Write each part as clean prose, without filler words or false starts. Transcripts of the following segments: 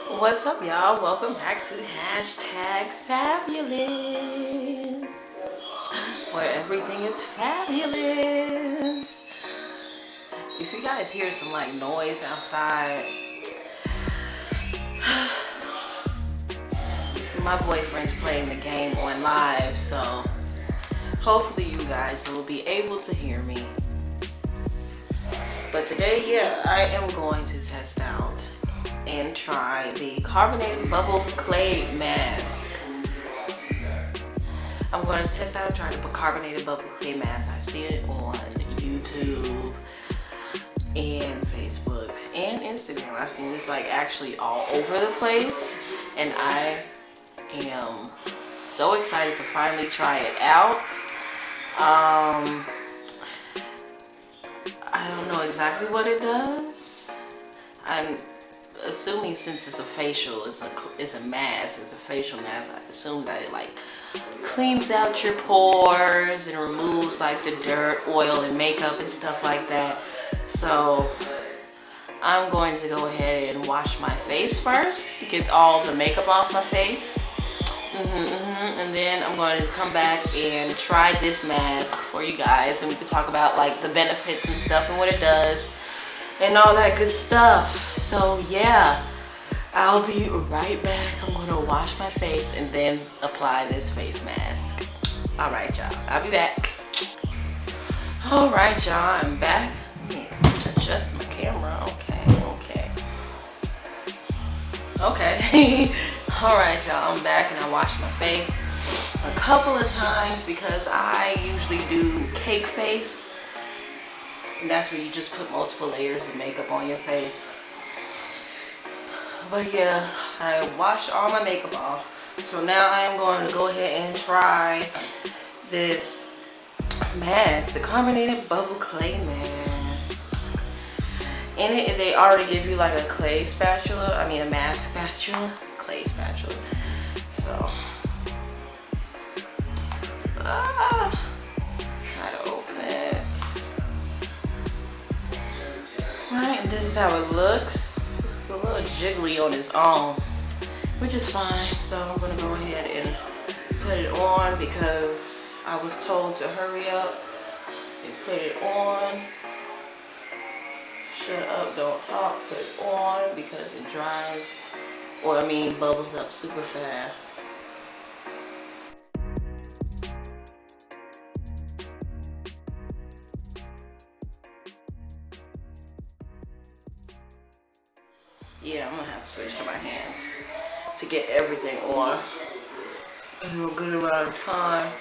What's up, y'all? Welcome back to #Fabulous, where everything is fabulous. If you guys hear some like noise outside, my boyfriend's playing the game on live, so hopefully you guys will be able to hear me. But today, yeah, I am going to test out and try the carbonated bubble clay mask. I'm going to test out and try the carbonated bubble clay mask. I've seen it on YouTube and Facebook and Instagram. I've seen this like actually all over the place, and I am so excited to finally try it out. I don't know exactly what it does. I'm assuming since it's a facial, it's a mask, it's a facial mask, I assume that it like cleans out your pores and removes like the dirt, oil, and makeup and stuff like that. So I'm going to go ahead and wash my face first, get all the makeup off my face. And then I'm going to come back and try this mask for you guys, and we can talk about like the benefits and stuff and what it does and all that good stuff. So yeah, I'll be right back. I'm going to wash my face and then apply this face mask. Alright y'all, I'll be back. Alright y'all, I'm back. Adjust my camera. Okay. Alright y'all, I'm back and I washed my face a couple of times because I usually do cake face. And that's where you just put multiple layers of makeup on your face. But yeah, I washed all my makeup off. So now I am going to go ahead and try this mask, the carbonated bubble clay mask. In it, they already give you like a clay spatula, a mask spatula, clay spatula. So, try to open it. Right, and this is how it looks. It's a little jiggly on its own, which is fine. So I'm gonna go ahead and put it on because I was told to hurry up and put it on. Shut up, don't talk, put it on because it dries, or bubbles up super fast. Yeah, I'm gonna have to switch to my hands to get everything on in a good amount of time.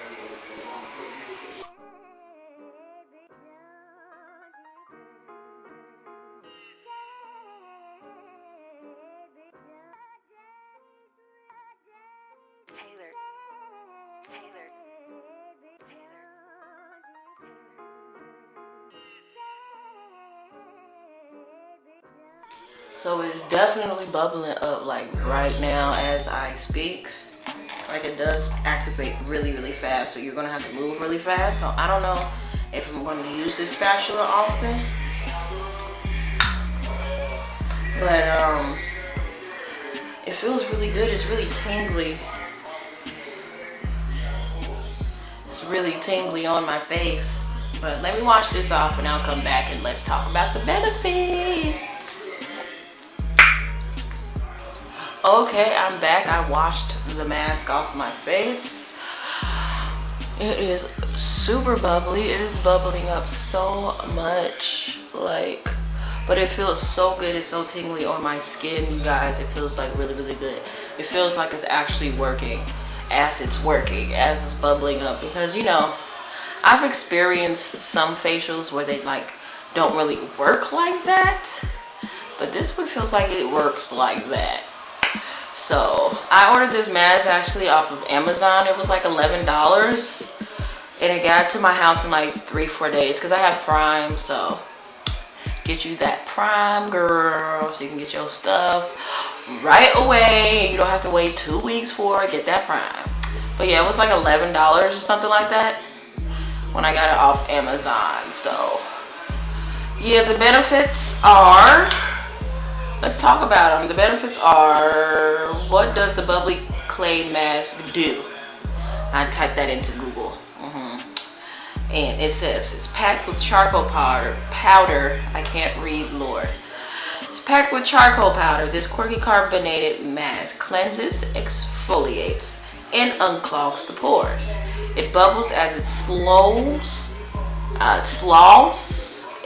So it's definitely bubbling up like right now as I speak. Like it does activate really, really fast. So you're gonna have to move really fast. So I don't know if I'm going to use this spatula often. But it feels really good. It's really tingly. It's really tingly on my face. But let me wash this off and I'll come back and let's talk about the benefits. Okay, I'm back. I washed the mask off my face. It is super bubbly. It is bubbling up so much, but it feels so good. It's so tingly on my skin, you guys. It feels like really, really good. It feels like it's actually working as it's working, as it's bubbling up. Because I've experienced some facials where they don't really work like that, but this one feels like it works like that. So I ordered this mask actually off of Amazon. It was like $11, and it got to my house in like 3-4 days because I have Prime. So get you that Prime, girl, so you can get your stuff right away. You don't have to wait 2 weeks for it. Get that Prime. But yeah, it was like $11 or something like that when I got it off Amazon. So yeah, the benefits are let's talk about them. The benefits are, what does the bubbly clay mask do? I typed that into Google. And it says it's packed with charcoal powder. I can't read, Lord. It's packed with charcoal powder. This quirky carbonated mask cleanses, exfoliates, and unclogs the pores. It bubbles as it sloughs,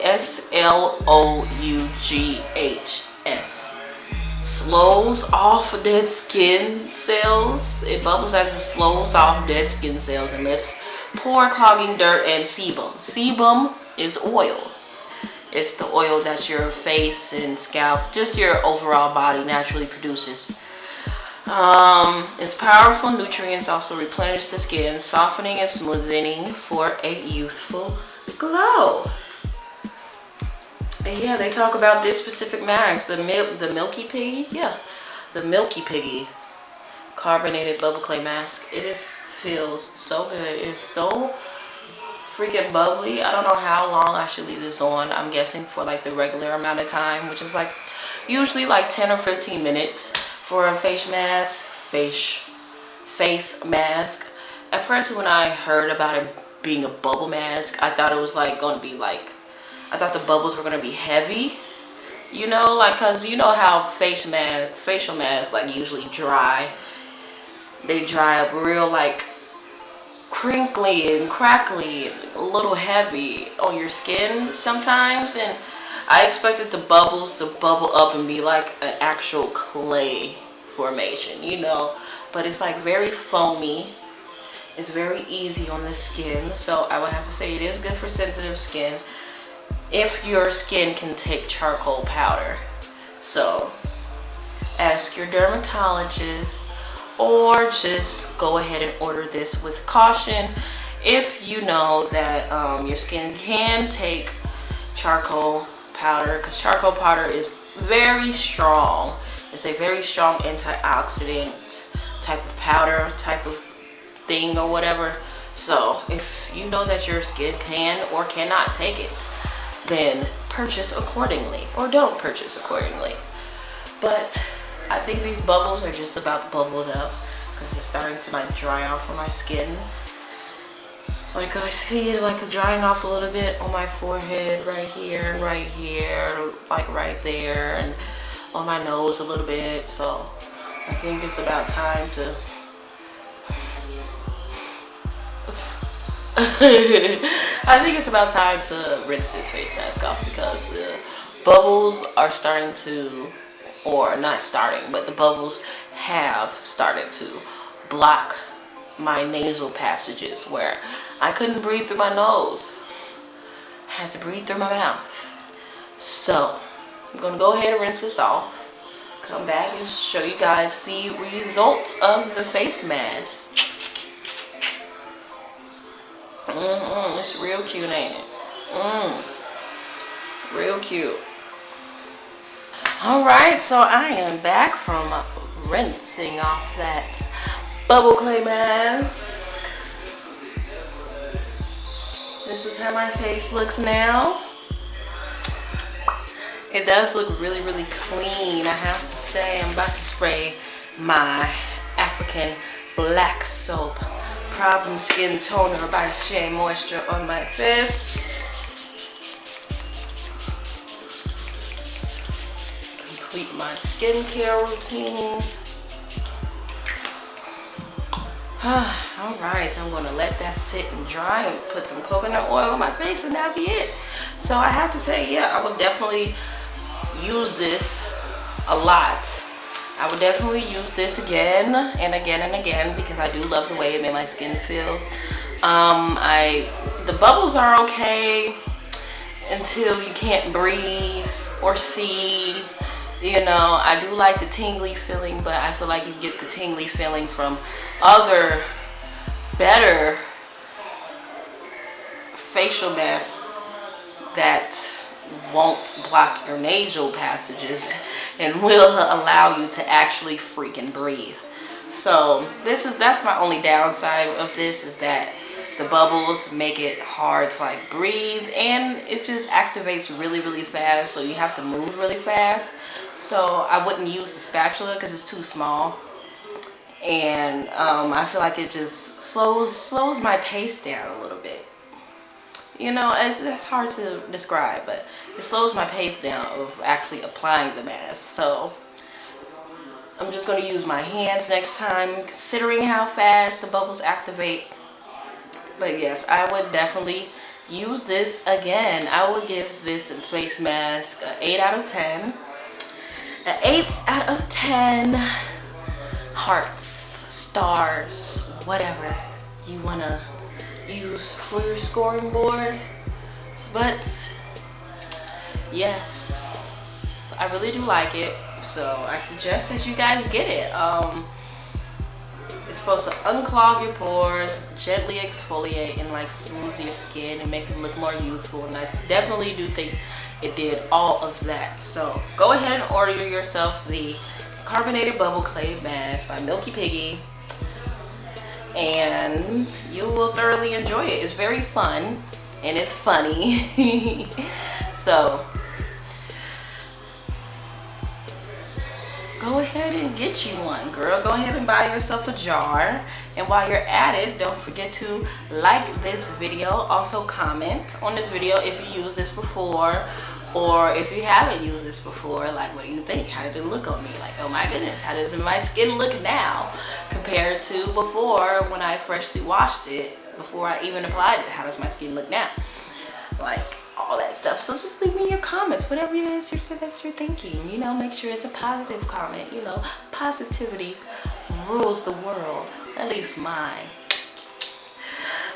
S-L-O-U-G-H-S. Sloughs off dead skin cells. It bubbles as it sloughs off dead skin cells and lifts pore clogging dirt and sebum. Sebum is oil. It's the oil that your face and scalp, just your overall body naturally produces. Its powerful nutrients also replenish the skin, softening and smoothing for a youthful glow. And yeah, they talk about this specific mask, the Milky Piggy. Yeah, the Milky Piggy carbonated bubble clay mask. Feels so good. It's so freaking bubbly. I don't know how long I should leave this on. I'm guessing for like the regular amount of time, which is like usually like 10 or 15 minutes for a face mask. At first, when I heard about it being a bubble mask, I thought it was like going to be like, I thought the bubbles were going to be heavy, you know, like, cause you know how facial masks like usually dry. They dry up real like crinkly and crackly, a little heavy on your skin sometimes, and I expected the bubbles to bubble up and be like an actual clay formation, you know, but it's like very foamy. It's very easy on the skin, so I would have to say it is good for sensitive skin if your skin can take charcoal powder. So ask your dermatologist, or just go ahead and order this with caution if you know that your skin can take charcoal powder, because charcoal powder is very strong. It's a very strong antioxidant type of powder, type of thing or whatever. So if you know that your skin can or cannot take it, then purchase accordingly, or don't purchase accordingly. But I think these bubbles are just about bubbled up because it's starting to like dry off on my skin. Like I see it like drying off a little bit on my forehead, right here, like right there, and on my nose a little bit. So I think it's about time to I think it's about time to rinse this face mask off, because the bubbles are starting to, or not starting, but the bubbles have started to block my nasal passages where I couldn't breathe through my nose. I had to breathe through my mouth. So I'm going to go ahead and rinse this off, come back and show you guys the results of the face mask. It's real cute, ain't it? Real cute. Alright, so I am back from rinsing off that bubble clay mask. This is how my face looks now. It does look really, really clean, I have to say. I'm about to spray my African Black Soap Problem Skin Toner by Shea Moisture on my face. Complete my skincare routine. Alright, I'm going to let that sit and dry and put some coconut oil on my face, and that'll be it. So I have to say, yeah, I would definitely use this a lot. I would definitely use this again and again and again, because I do love the way it made my skin feel. The bubbles are okay until you can't breathe or see. You know, I do like the tingly feeling, but I feel like you get the tingly feeling from other better facial masks that won't block your nasal passages and will allow you to actually freaking breathe. So that's my only downside of this, is that the bubbles make it hard to like breathe, and it just activates really, really fast, so you have to move really fast. so I wouldn't use the spatula because it's too small, and I feel like it just slows my pace down a little bit. You know, it's hard to describe, but it slows my pace down of actually applying the mask. So I'm just going to use my hands next time, considering how fast the bubbles activate. But yes, I would definitely use this again. I would give this face mask an 8 out of 10. An 8 out of 10 hearts, stars, whatever you want to use for your scoring board. But yes, I really do like it, so I suggest that you guys get it. It's supposed to unclog your pores, gently exfoliate, and like smooth your skin and make it look more youthful, and I definitely do think it did all of that. So go ahead and order yourself the Carbonated Bubble Clay Mask by Milky Piggy, and you will thoroughly enjoy it. It's very fun and it's funny. So go ahead and get you one, girl. Go ahead and buy yourself a jar, and while you're at it, don't forget to like this video. Also comment on this video if you used this before, or if you haven't used this before. Like, what do you think? How did it look on me? Like, oh my goodness, how does my skin look now compared to before when I freshly washed it, before I even applied it? How does my skin look now? Like, all that stuff. So just leave me your comments, whatever it is that you're thinking. You know, make sure it's a positive comment. You know, positivity rules the world, at least mine.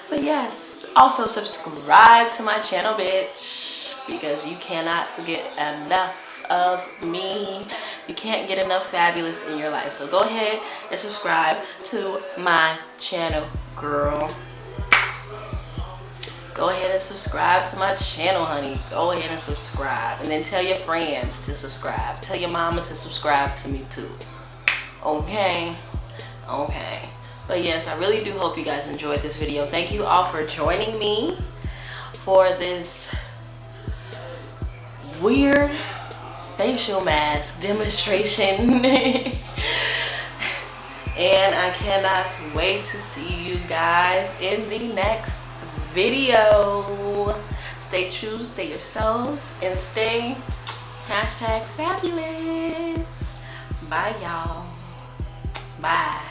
But yes, also subscribe to my channel, bitch, because you cannot get enough of me. You can't get enough fabulous in your life. So go ahead and subscribe to my channel, girl. Go ahead and subscribe to my channel, honey. Go ahead and subscribe. And then tell your friends to subscribe. Tell your mama to subscribe to me too. Okay? Okay. But yes, I really do hope you guys enjoyed this video. Thank you all for joining me for this weird facial mask demonstration. And I cannot wait to see you guys in the next video. Stay true, stay yourselves, and stay #fabulous. Bye, y'all. Bye.